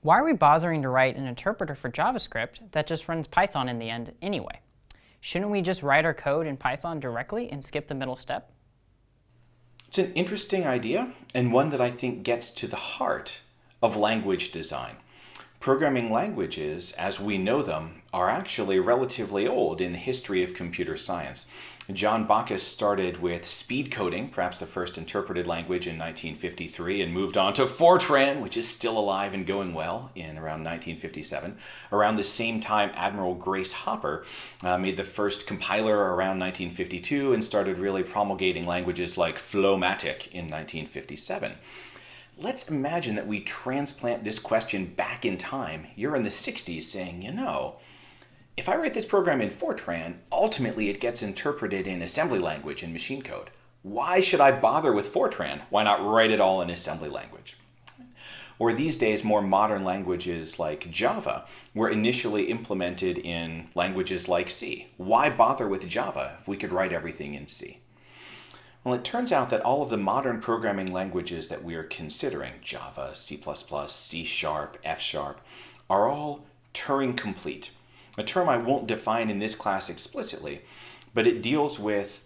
Why are we bothering to write an interpreter for JavaScript that just runs Python in the end anyway? Shouldn't we just write our code in Python directly and skip the middle step? It's an interesting idea, and one that I think gets to the heart of language design. Programming languages, as we know them, are actually relatively old in the history of computer science. John Bacchus started with speed coding, perhaps the first interpreted language, in 1953, and moved on to Fortran, which is still alive and going well, in around 1957. Around the same time, Admiral Grace Hopper made the first compiler around 1952 and started really promulgating languages like Flowmatic in 1957. Let's imagine that we transplant this question back in time. You're in the 60s saying, if I write this program in Fortran, ultimately it gets interpreted in assembly language and machine code. Why should I bother with Fortran? Why not write it all in assembly language? Or these days, more modern languages like Java were initially implemented in languages like C. Why bother with Java if we could write everything in C? Well, it turns out that all of the modern programming languages that we are considering, Java, C++, C#, F#, are all Turing complete. A term I won't define in this class explicitly, but it deals with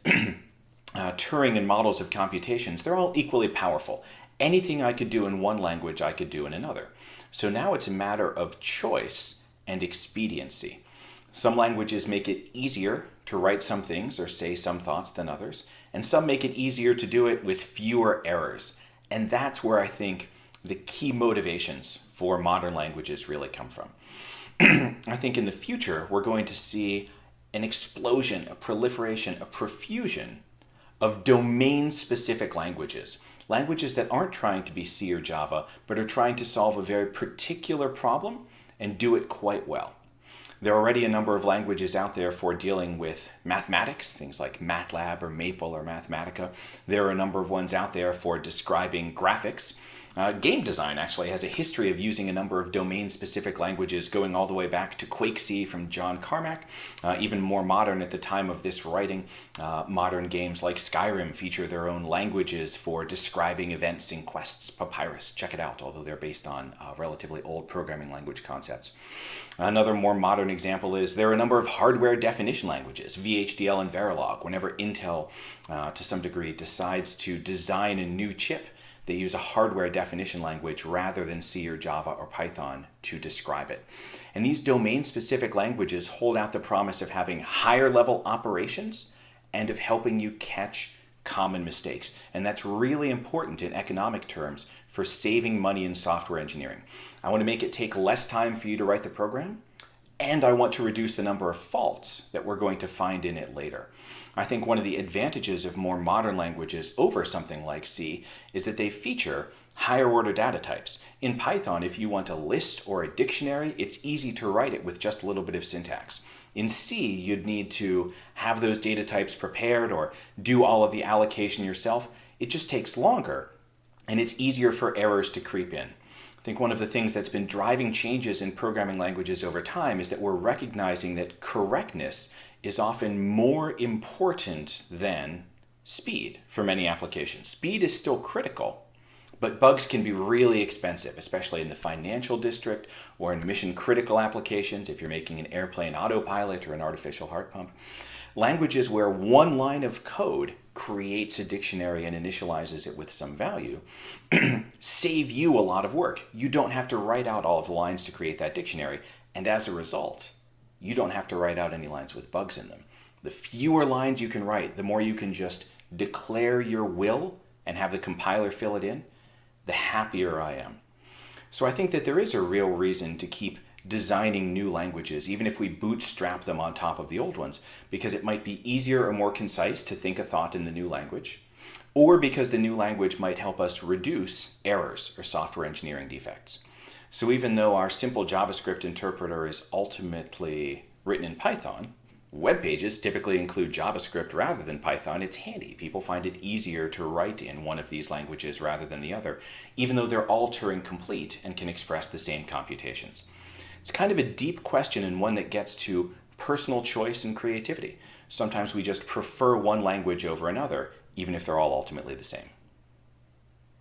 Turing and models of computations. They're all equally powerful. Anything I could do in one language, I could do in another. So now it's a matter of choice and expediency. Some languages make it easier to write some things or say some thoughts than others, and some make it easier to do it with fewer errors. And that's where I think the key motivations for modern languages really come from. I think in the future, we're going to see an explosion, a proliferation, a profusion of domain-specific languages. Languages that aren't trying to be C or Java, but are trying to solve a very particular problem and do it quite well. There are already a number of languages out there for dealing with mathematics, things like MATLAB or Maple or Mathematica. There are a number of ones out there for describing graphics. Game design actually has a history of using a number of domain-specific languages going all the way back to QuakeC from John Carmack. Even more modern at the time of this writing, modern games like Skyrim feature their own languages for describing events in quests. Papyrus, check it out, although they're based on relatively old programming language concepts. Another more modern example is there are a number of hardware definition languages, VHDL and Verilog. Whenever Intel, to some degree, decides to design a new chip, they use a hardware definition language rather than C or Java or Python to describe it. And these domain-specific languages hold out the promise of having higher-level operations and of helping you catch common mistakes. And that's really important in economic terms for saving money in software engineering. I want to make it take less time for you to write the program, and I want to reduce the number of faults that we're going to find in it later. I think one of the advantages of more modern languages over something like C is that they feature higher order data types. In Python, if you want a list or a dictionary, it's easy to write it with just a little bit of syntax. In C, you'd need to have those data types prepared or do all of the allocation yourself. It just takes longer, and it's easier for errors to creep in. I think one of the things that's been driving changes in programming languages over time is that we're recognizing that correctness is often more important than speed for many applications. Speed is still critical, but bugs can be really expensive, especially in the financial district or in mission-critical applications if you're making an airplane autopilot or an artificial heart pump. Languages where one line of code creates a dictionary and initializes it with some value save you a lot of work. You don't have to write out all of the lines to create that dictionary, and as a result, you don't have to write out any lines with bugs in them. The fewer lines you can write, the more you can just declare your will and have the compiler fill it in, the happier I am. So I think that there is a real reason to keep designing new languages, even if we bootstrap them on top of the old ones, because it might be easier or more concise to think a thought in the new language, or because the new language might help us reduce errors or software engineering defects. So even though our simple JavaScript interpreter is ultimately written in Python, web pages typically include JavaScript rather than Python. It's handy. People find it easier to write in one of these languages rather than the other, even though they're all Turing complete and can express the same computations. It's kind of a deep question and one that gets to personal choice and creativity. Sometimes we just prefer one language over another, even if they're all ultimately the same.